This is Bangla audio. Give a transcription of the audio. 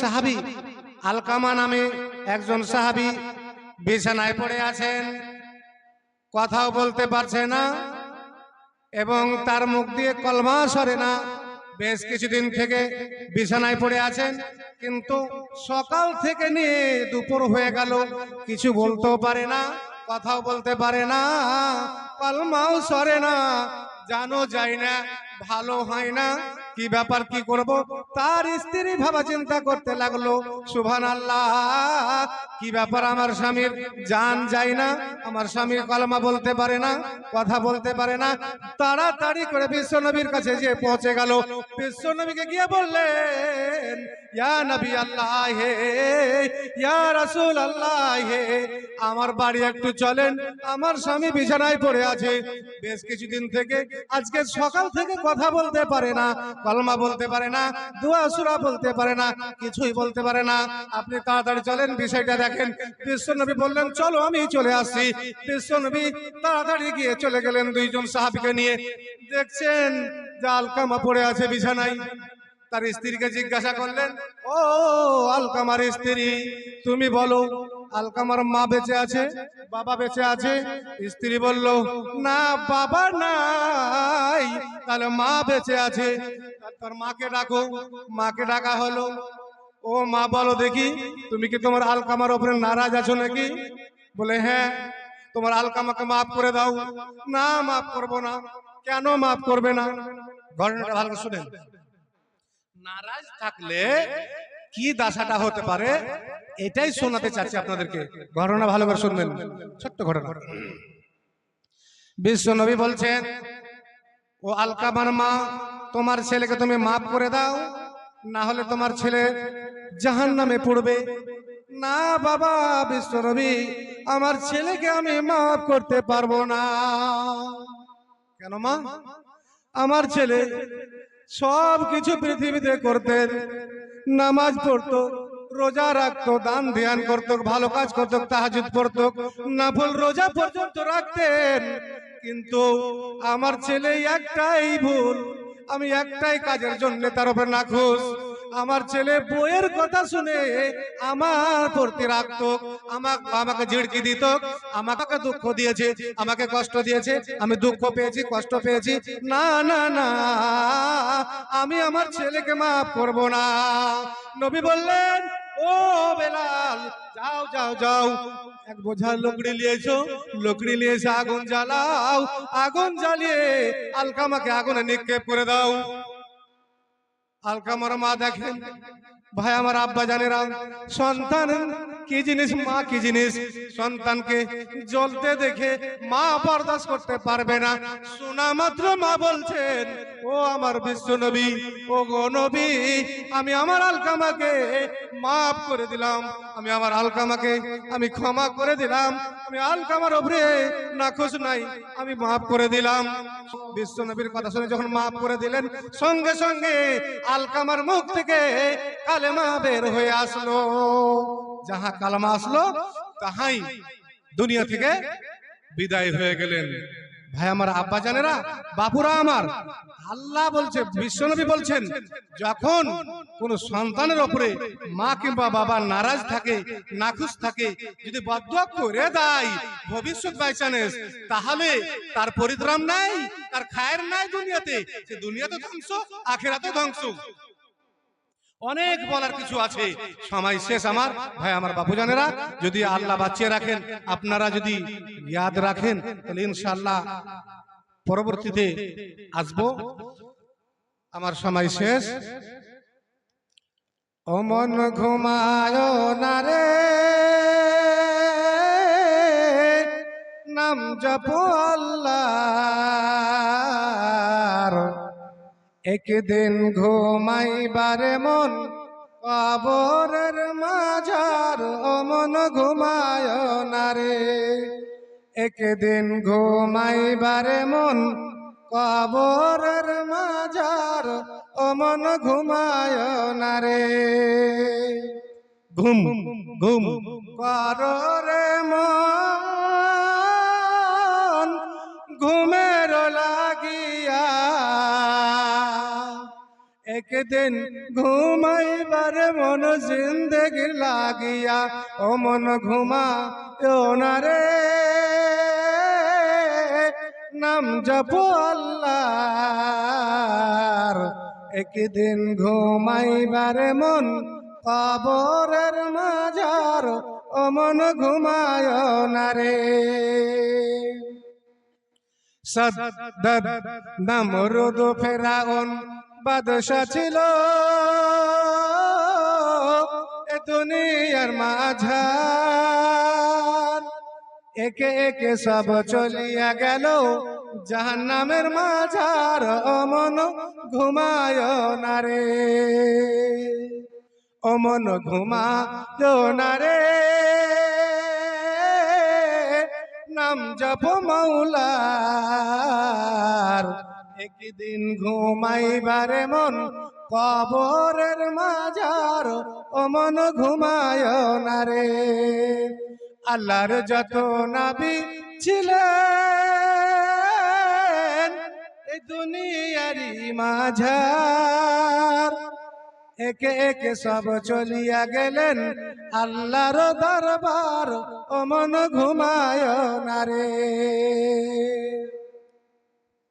সাহাবী আলকামা নামে একজন সাহাবী বিছানায় পড়ে আছেন, কথাও বলতে পারছে না এবং তার মুখ দিয়ে কলমা সরে না। বেশ কিছুদিন থেকে বিছানায় পড়ে আছেন, কিন্তু সকাল থেকে নিয়ে দুপুর হয়ে গেল, কিছু বলতেও পারে না, কথাও বলতে পারে না, কলমাও সরে না, জানো যায় না, ভালো হয় না, কি ব্যাপার, কি করব। তার স্ত্রী ভাবা চিন্তা করতে লাগলো, সুবহানাল্লাহ, কি ব্যাপার, আমার স্বামীর জান যায় না, আমার স্বামীর কলমা বলতে পারে না, কথা বলতে পারে না। তাড়াতাড়ি করে বিশ্ব নবীর কাছে যে পৌঁছে গেল, বিশ্ব নবীকে গিয়ে বললেন, ইয়া নবী আল্লাহ হে, ইয়া রাসূল আল্লাহ হে, আমার বাড়ি একটু চলেন, আমার স্বামী বিছানায় পড়ে আছে বেশ কিছুদিন থেকে, আজকে সকাল থেকে কথা বলতে পারে না, কলমা বলতে পারে না, দোয়া সূরা বলতে পারে না, কিছুই বলতে পারে না, আপনি তাড়াতাড়ি চলেন, বিষয়টা দেখেন। বিশ্বনবী বললেন, চলো আমি চলে আসছি। বিশ্বনবী তাড়াতাড়ি গিয়ে চলে গেলেন দুইজন সাহাবীকে নিয়ে। দেখছেন যে আলকামা পড়ে আছে বিছানায়। তার স্ত্রীকে জিজ্ঞাসা করলেন, ও আলকামার স্ত্রী, তুমি বলো, আলকামার মা বেঁচে আছে, বাবা বেঁচে আছে? স্ত্রী বলল, না, বাবা নাই, তাহলে মা বেঁচে আছে। তার মাকে ডাকো। মাকে ডাকা হলো। ও মা, বলো দেখি, তুমি কি তোমার আলকামার উপরে নারাজ আছো নাকি? বলে, হ্যাঁ। তোমার আলকামাকে মাফ করে দাও। না, মাফ করব না। কেন মাফ করবে না? ঘটনাটা ভালো করে শুনেন। নারাজ থাকলে কি দশাটা হতে পারে এটাই শোনাতে চাচ্ছি আপনাদেরকে। ঘটনা ভালো করে শুনবেন, ছোট্ট ঘটনা। বিশ্ব নবী বলছেন, ও আলকামার মা, তোমার ছেলেকে তুমি মাফ করে দাও, না হলে তোমার ছেলে জাহান্নামে পড়বে। না বাবা বিশ্ব নবী, আমার ছেলেকে আমি মাফ করতে পারবো না। কেন মা? আমার ছেলে সব কিছু পৃথিবীতে করতেন, নামাজ পড়তো, রোজা রাখতো, দান ধ্যান করতো, ভালো কাজ করতো, তাহাজ্জুদ পড়তো, নফল রোজা পর্যন্ত রাখতেন, কিন্তু আমার ছেলে একটাই ভুল, আমি একটাই কাজের জন্য তার উপর নাখুশ। আমার ছেলে বইয়ের কথা শুনে আমার প্রতি রাখতো, আমাকে ঝিড়কি দিত, আমাকে দুঃখ দিয়েছে, আমাকে কষ্ট দিয়েছে, আমি দুঃখ পেয়েছি, কষ্ট পেয়েছি। না না না, আমি আমার ছেলেকে মাফ করব না। নবী বললেন, ও বেলাল, যাও যাও যাও, এক বোঝা লকড়ি নিয়েছো, লকড়ি নিয়ে এসে আগুন জ্বালাও, আগুন জ্বালিয়ে আলকামাকে আগুনে নিক্ষেপ করে দাও। আলকামার মা দেখেন, ভাই আমার আব্বা জানেরা, সন্তান কি জিনিস, মা কি জিনিস, সন্তানকে জ্বলতে দেখে মা বরদাস্ত করতে পারবে না। শোনা মাত্র মা বলছেন, ও আমার বিশ্ব নবী, ও গো নবী, আমি আমার আলকামাকে মাফ করে দিলাম, আমি আমার আলকামাকে আমি ক্ষমা করে দিলাম, আমি আলকামার উপরে নাখুশ নাই, আমি মাফ করে দিলাম। বিশ্ব নবীর কথা শুনে যখন মাফ করে দিলেন, সঙ্গে সঙ্গে আলকামার মুখ থেকে কালেমা বের হয়ে আসলো। যাহা কালেমা আসলো তাহাই দুনিয়া থেকে বিদায় হয়ে গেলেন। ভাই আমার আব্বা জানেরা, বাপুরা আমার, আল্লাহ বলছে, বিশ্বনবী বলছেন, যখন কোন সন্তানের উপরে মা কিংবা বাবা নারাজ থাকে, নাখুশ থাকে, যদি বদদুয়া করে দেয় ভবিষ্যৎ বাই চান্স, তাহলে তার পরিত্রাণ নাই, তার খায়ের নাই দুনিয়াতে, সে দুনিয়াতে ধ্বংস, আখিরাতে ধ্বংস। অনেক বলার কিছু আছে, সময় শেষ আমার। ভাই আমার বাপু জানেরা, যদি আল্লাহ বাঁচিয়ে রাখেন, আপনারা যদি ইয়াদ রাখেন, তাহলে ইনশাআল্লাহ পরবর্তীতে আসবো। আমার সময় শেষ। ও মন ঘুমায় না রে, নাম জপো আল্লাহর, একদিন ঘুমাইবারে মন কবরের মাঝার, ও মন ঘুমায় না রে, একদিন ঘুমাইবারে মন কবরের মাঝার, ও মন ঘুমায় না রে। ঘুম ঘুম করো রে মন, ঘুমের লাগিয়া একদিন ঘুমাইবার মন জিন্দেগি লাগিয়া, ও মন ঘুমায়ো না রে, নাম জপো আল্লাহর। একদিন ঘুমাইবার মন কবরের মাঝার, ও মন ঘুমায় না রে। সদ্দদ নমরুদ ফেরাউন বাদশা ছিল এ দুনিয়ার মাঝার, একে একে সব চলিয়া গেল জাহান্নামের মাঝার, ও মন ঘুমায় না রে, ও মন ঘুমায় না রে, নাম জপ মাওলার। একদিন ঘুমাইবারে মন কবরের মাঝার, ও মন ঘুমায় না রে। আল্লাহর যত নবী ছিলেন এই দুনিয়ারি মাঝার, একে একে সব চলিয়া গেলেন আল্লাহর দরবার, ও মন ঘুমায় না রে।